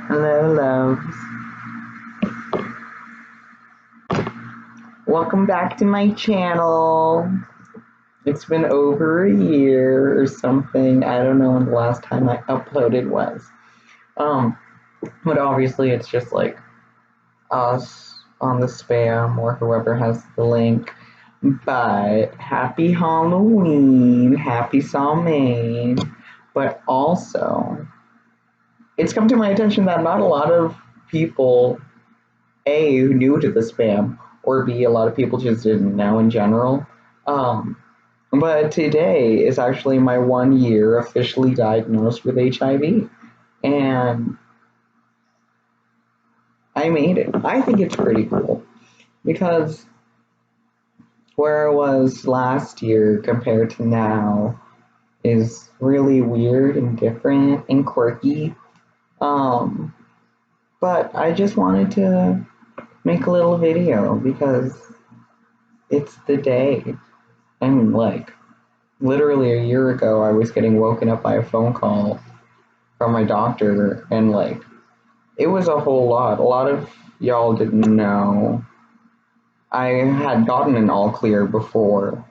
Hello, loves. Welcome back to my channel. It's been over a year or something. I don't know when the last time I uploaded was. Um, but obviously it's just like us on the spam or whoever has the link. But happy Halloween, happy Samhain. But also, it's come to my attention that not a lot of people A, new to the spam, or B, a lot of people just didn't know in general. Um, but today is actually my 1 year officially diagnosed with HIV. And I made it. I think it's pretty cool because where I was last year compared to now is really weird and different and quirky. Um, but I just wanted to make a little video because it's the day. And like literally a year ago, I was getting woken up by a phone call from my doctor, and like it was a whole lot. A lot of y'all didn't know. I had gotten an all clear before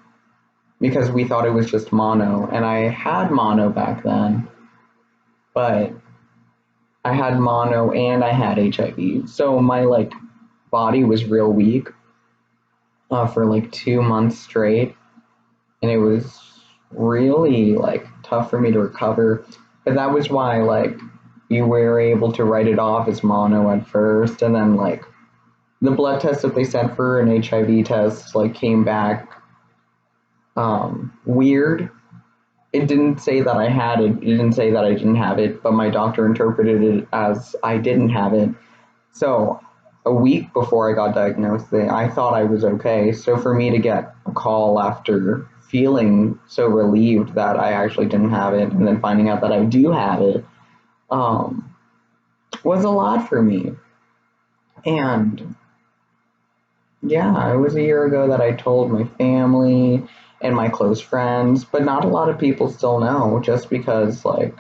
because we thought it was just mono, and I had mono back then, but I had mono and I had HIV. So my like body was real weak for like 2 months straight, and it was really like tough for me to recover. But that was why like you were able to write it off as mono at first, and then like the blood test that they sent for an HIV test like came back weird. It didn't say that I had it. It didn't say that I didn't have it, but my doctor interpreted it as I didn't have it. So a week before I got diagnosed, I thought I was okay. So for me to get a call after feeling so relieved that I actually didn't have it, and then finding out that I do have it, um, was a lot for me. And yeah, it was a year ago that I told my family and my close friends, but not a lot of people still know just because, like,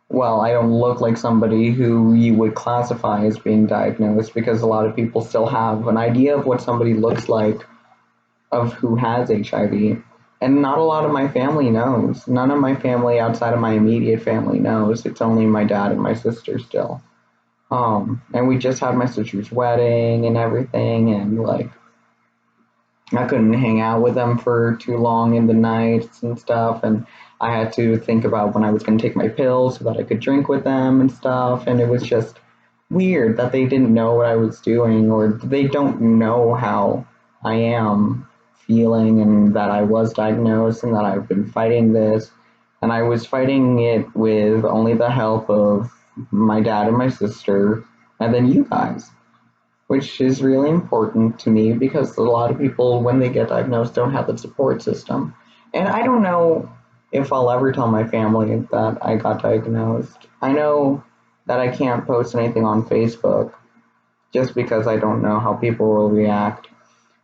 well, I don't look like somebody who you would classify as being diagnosed because a lot of people still have an idea of what somebody looks like of who has HIV. And not a lot of my family knows. None of my family outside of my immediate family knows. It's only my dad and my sister still. And we just had my sister's wedding and everything, and like I couldn't hang out with them for too long in the nights and stuff, and I had to think about when I was going to take my pills so that I could drink with them and stuff, and it was just weird that they didn't know what I was doing, or they don't know how I am feeling, and that I was diagnosed and that I've been fighting this, and I was fighting it with only the help of my dad and my sister, and then you guys, which is really important to me because a lot of people, when they get diagnosed, don't have the support system. And I don't know if I'll ever tell my family that I got diagnosed. I know that I can't post anything on Facebook just because I don't know how people will react.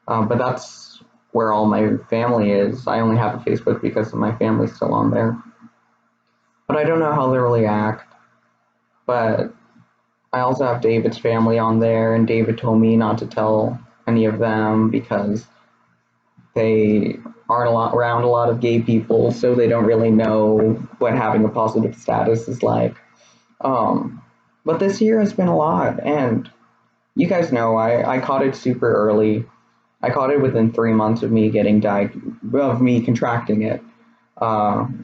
But that's where all my family is. I only have a Facebook because my family's still on there. But I don't know how they'll react. But I also have David's family on there, and David told me not to tell any of them because they aren't around a lot of gay people, so they don't really know what having a positive status is like. But this year has been a lot, and you guys know I caught it super early. I caught it within 3 months of me of me contracting it.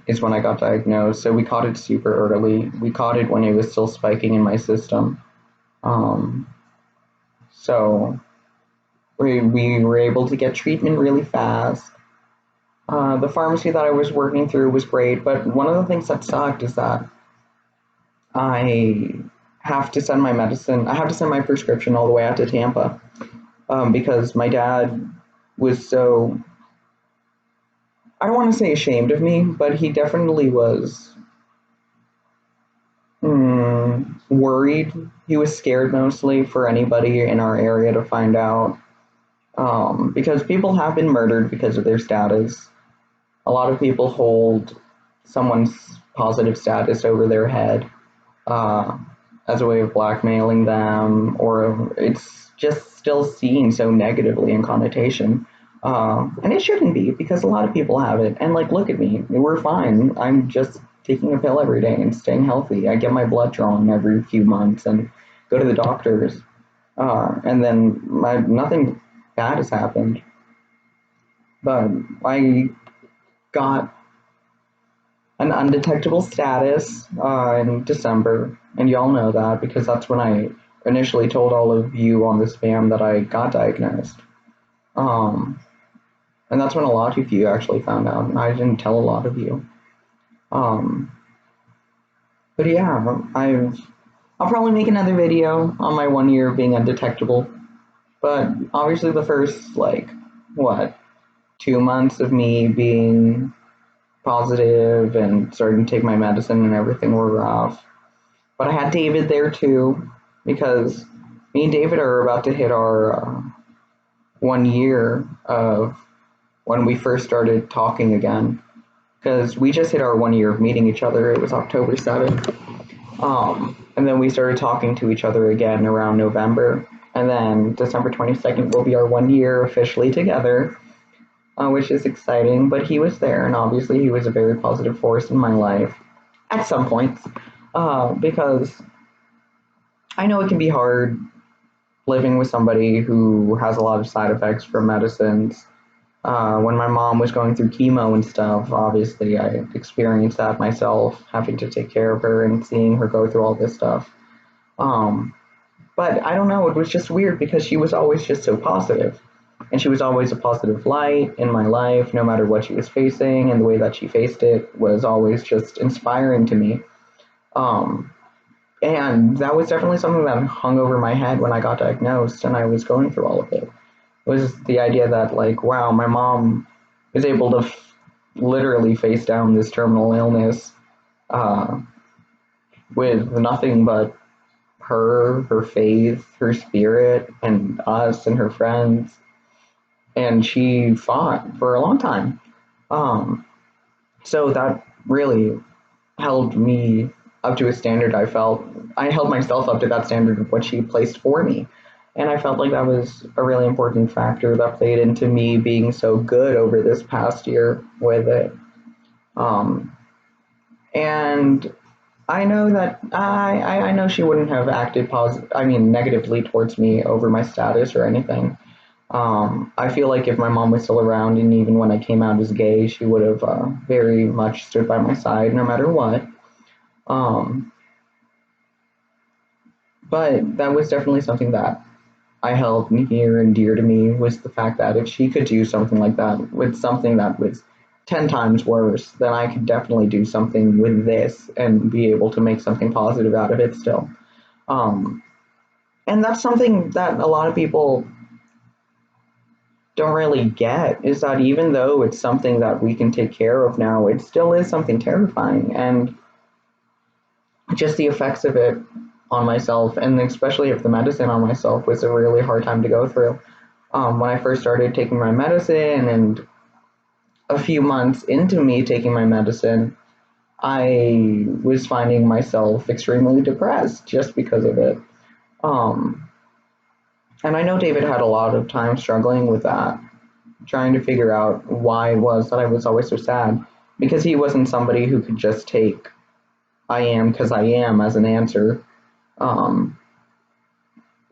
Is when I got diagnosed. So we caught it super early. We caught it when it was still spiking in my system. Um, so we were able to get treatment really fast. The pharmacy that I was working through was great, but one of the things that sucked is that I have to send my medicine, I have to send my prescription all the way out to Tampa because my dad was so, I don't want to say ashamed of me, but he definitely was worried. He was scared mostly for anybody in our area to find out because people have been murdered because of their status. A lot of people hold someone's positive status over their head. uh, as a way of blackmailing them, or it's just still seen so negatively in connotation. And it shouldn't be, because a lot of people have it. And like, look at me, we're fine. I'm just taking a pill every day and staying healthy. I get my blood drawn every few months and go to the doctors. And then nothing bad has happened. But I got an undetectable status in December, and y'all know that because that's when I initially told all of you on the spam that I got diagnosed. Um, and that's when a lot of you actually found out, and I didn't tell a lot of you. Um, but yeah, I'll probably make another video on my 1 year of being undetectable. But obviously, the first like what 2 months of me being positive and starting to take my medicine and everything were rough. But I had David there too, because me and David are about to hit our 1 year of when we first started talking again. Because we just hit our 1 year of meeting each other. It was October 7th. And then we started talking to each other again around November. And then December 22nd will be our 1 year officially together, which is exciting. But he was there, and obviously he was a very positive force in my life at some points, because I know it can be hard living with somebody who has a lot of side effects from medicines. When my mom was going through chemo and stuff, obviously I experienced that myself, having to take care of her and seeing her go through all this stuff. Um, but I don't know, it was just weird because she was always just so positive. And she was always a positive light in my life, no matter what she was facing, and the way that she faced it was always just inspiring to me. Um, and that was definitely something that hung over my head when I got diagnosed and I was going through all of it. It was the idea that, like, wow, my mom is able to literally face down this terminal illness uh, with nothing but her faith, her spirit, and us and her friends. And she fought for a long time. Um, so that really held me up to a standard. I held myself up to that standard of what she placed for me. And I felt like that was a really important factor that played into me being so good over this past year with it. Um, and I know that I know she wouldn't have acted negatively towards me over my status or anything. I feel like if my mom was still around, and even when I came out as gay, she would have very much stood by my side no matter what. Um, but that was definitely something that I held near and dear to me, was the fact that if she could do something like that with something that was 10 times worse, then I could definitely do something with this and be able to make something positive out of it still. Um, and that's something that a lot of people don't really get, is that even though it's something that we can take care of now, it still is something terrifying. And just the effects of it on myself, and especially if the medicine on myself, was a really hard time to go through. When I first started taking my medicine, and a few months into me taking my medicine, I was finding myself extremely depressed just because of it. Um, and I know David had a lot of time struggling with that, trying to figure out why it was that I was always so sad, because he wasn't somebody who could just take "I am because I am" as an answer, um,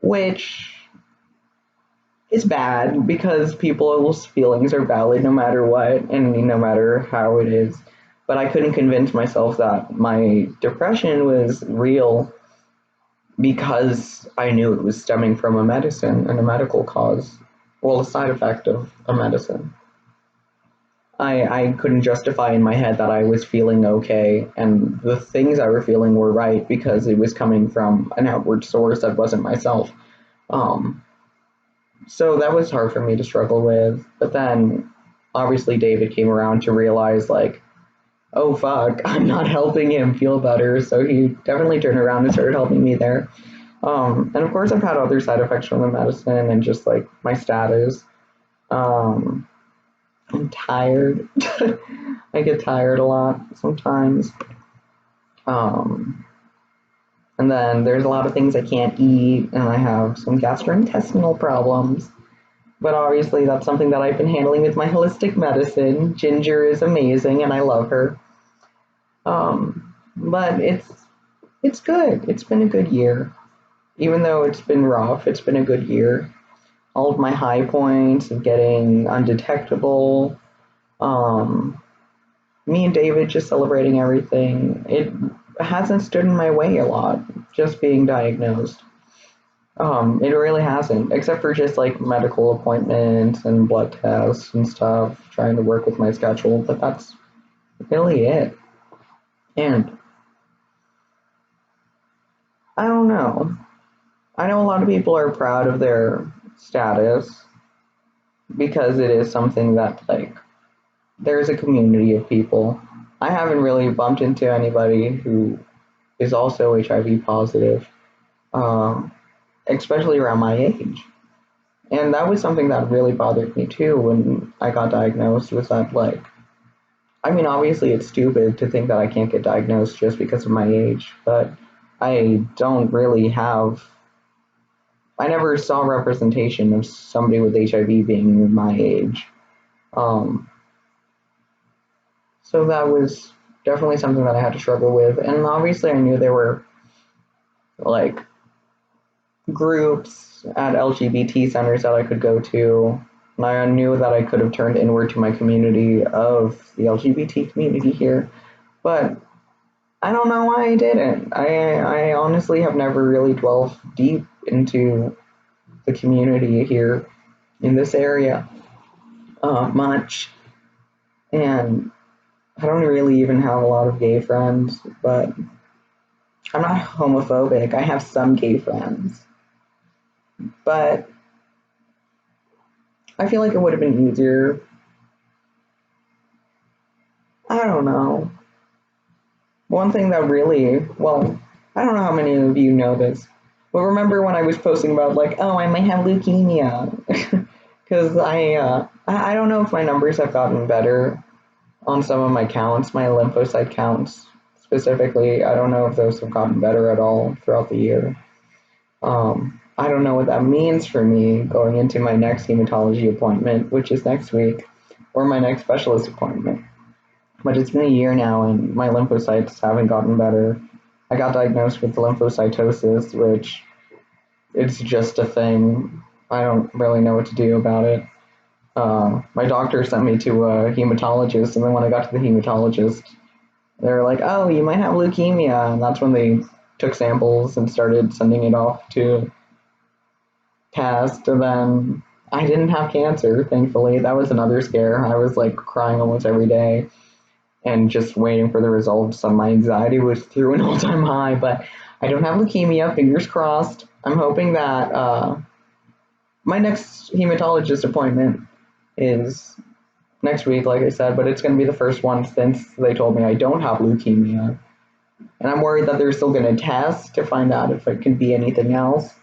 which is bad because people's feelings are valid no matter what and no matter how it is. But I couldn't convince myself that my depression was real because I knew it was stemming from a medicine and a medical cause, well, a side effect of a medicine. I couldn't justify in my head that I was feeling okay and the things I were feeling were right because it was coming from an outward source that wasn't myself. Um, so that was hard for me to struggle with. But then obviously David came around to realize, like, oh fuck, I'm not helping him feel better. So he definitely turned around and started helping me there. And of course I've had other side effects from the medicine and just like my status. Um, I'm tired. I get tired a lot sometimes. Um, And then there's a lot of things I can't eat, and I have some gastrointestinal problems. But obviously, that's something that I've been handling with my holistic medicine. Ginger is amazing, and I love her. But it's good. It's been a good year, even though it's been rough. It's been a good year. All of my high points of getting undetectable. Um, Me and David just celebrating everything. It hasn't stood in my way a lot. Just being diagnosed. It really hasn't, except for just like medical appointments and blood tests and stuff, trying to work with my schedule, but that's really it. And I don't know. I know a lot of people are proud of their status because it is something that, like, there's a community of people. I haven't really bumped into anybody who is also HIV positive, um, especially around my age. And that was something that really bothered me too when I got diagnosed, was that, like, I mean, obviously it's stupid to think that I can't get diagnosed just because of my age, but I don't really have, I never saw representation of somebody with HIV being my age. Um, so that was definitely something that I had to struggle with. And obviously I knew there were, like, groups at LGBT centers that I could go to. And I knew that I could have turned inward to my community of the LGBT community here. But I don't know why I didn't. I honestly have never really dwelled deep into the community here in this area much. And I don't really even have a lot of gay friends, but I'm not homophobic. I have some gay friends. But I feel like it would have been easier. I don't know. One thing that really, well, I don't know how many of you know this, but remember when I was posting about, like, oh, I might have leukemia? Because I don't know if my numbers have gotten better on some of my counts, my lymphocyte counts specifically. I don't know if those have gotten better at all throughout the year. I don't know what that means for me going into my next hematology appointment, which is next week, or my next specialist appointment. But it's been a year now, and my lymphocytes haven't gotten better. I got diagnosed with lymphocytosis, which it's just a thing. I don't really know what to do about it. My doctor sent me to a hematologist, and then when I got to the hematologist, they were like, "Oh, you might have leukemia," and that's when they took samples and started sending it off to test. And then I didn't have cancer, thankfully. That was another scare. I was like crying almost every day and just waiting for the results. So my anxiety was through an all-time high, but I don't have leukemia. Fingers crossed. I'm hoping that my next hematologist appointment is next week, like I said, but it's going to be the first one since they told me I don't have leukemia. And I'm worried that they're still going to test to find out if it can be anything else.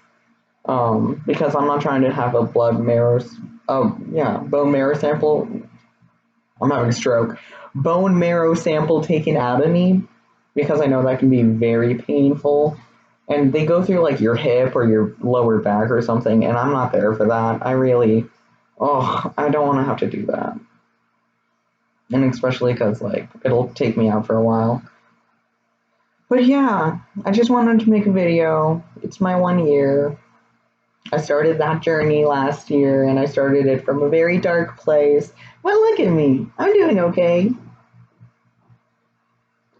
Because I'm not trying to have a bone marrow sample. I'm having a stroke. Bone marrow sample taken out of me, because I know that can be very painful. And they go through like your hip or your lower back or something, and I'm not there for that. I don't want to have to do that. And especially because, like, it'll take me out for a while. But yeah, I just wanted to make a video. It's my 1 year. I started that journey last year, and I started it from a very dark place. But look at me. I'm doing okay.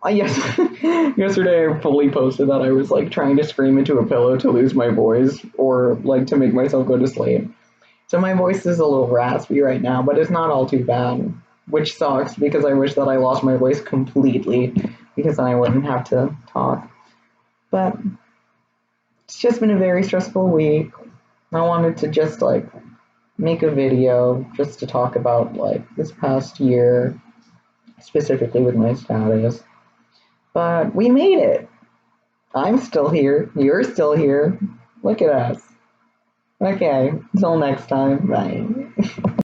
Yes, yesterday I fully posted that I was like trying to scream into a pillow to lose my voice, or like to make myself go to sleep. So my voice is a little raspy right now, but it's not all too bad, which sucks because I wish that I lost my voice completely, because then I wouldn't have to talk. But it's just been a very stressful week. I wanted to just like make a video just to talk about like this past year, specifically with my status. But we made it. I'm still here. You're still here. Look at us. Okay, until next time. Bye.